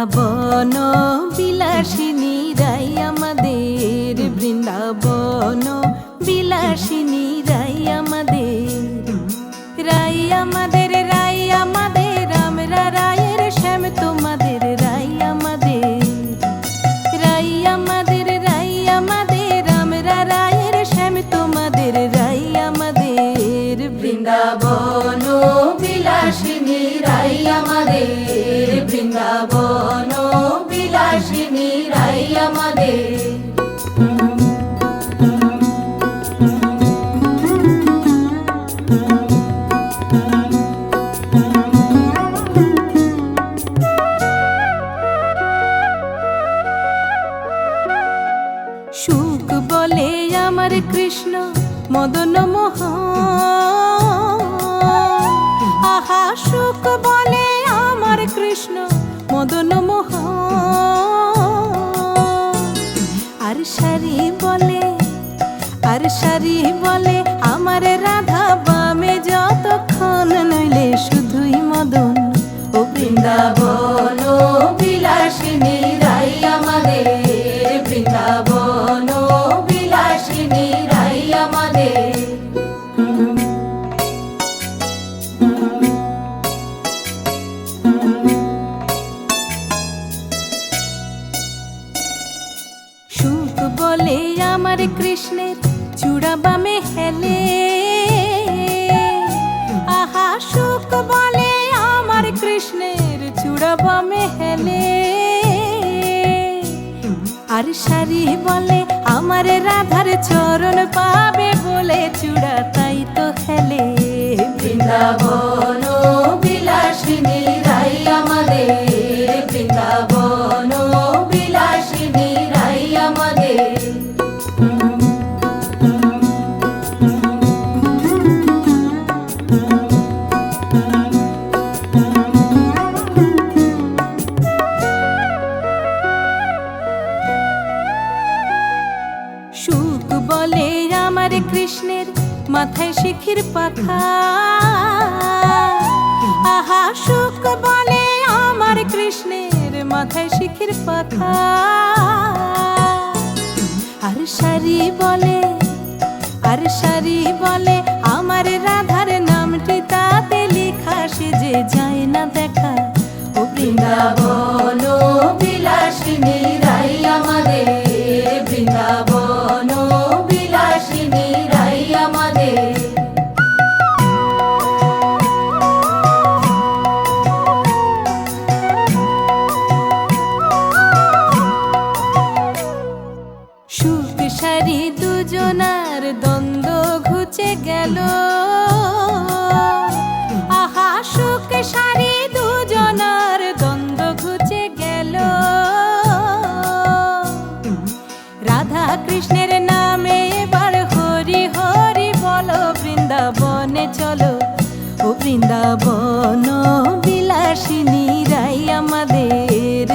বৃন্দাবন বিলাসিনী রাই আমাদের, বৃন্দাবন বিলাসিনী রাই আমাদের, রাই আমাদের, রাই আমাদের, আমরা রায়ের শ্যাম তোমাদের, রাই আমাদের, রাই আমাদের, রাই আমাদের, আমরা রায়ের শ্যাম তোমাদের, রাই আমাদের। বৃন্দাবন বিলাসিনী রাই আমাদের, বৃন্দাবন বিলাসিনী রাই আমাদের। সুখ বলে আমার কৃষ্ণ মদন মোহন, আহা সুখ বলে আমার কৃষ্ণ মদন মোহন। আর সারি বলে, আর সারি বলে আমার রাধা বামে যতক্ষণ, নইলে শুধুই মদন। ও বৃন্দাবন বিলাসিনী রাই আমাদের, বৃন্দাবন বিলাসিনী রাই আমাদের। সুখ বলে আমার কৃষ্ণের চূড়া বামে হেলে, আহা সুখ বলে আমার কৃষ্ণের চূড়া বামে হেলে। আর সারি বলে আমার রাধার চরণ পাবে বলে চূড়া তাই তো হেলে। বৃন্দাবন বিলাসিনী রাই আমাদের, বৃন্দাবন বিলাসিনী রাই আমাদের। সুখ বলে আমার কৃষ্ণের মাথায় শিখির পাখা, আহা সুখ বলে আমার কৃষ্ণের মাথায় শিখির পাখা। আর সারি বলে, আর সারি বলে আমার রাধার নামটি তাতে লেখা, সে যে যায় না দেখা। ও বৃন্দাবন বিলাসিনী রাই আমাদের, বৃন্দাবন বিলাসিনী রাই আমাদের। সুখ সারি দুজনার দ্বন্দ্ব ঘুচে গেল, আহা সুখ সারি দুজনার দ্বন্দ্ব ঘুচে গেল। রাধা কৃষ্ণের নামে এবার হরি হরি বলো, বৃন্দাবনে চলো। ও বৃন্দাবন বিলাসিনী রাই আমাদের,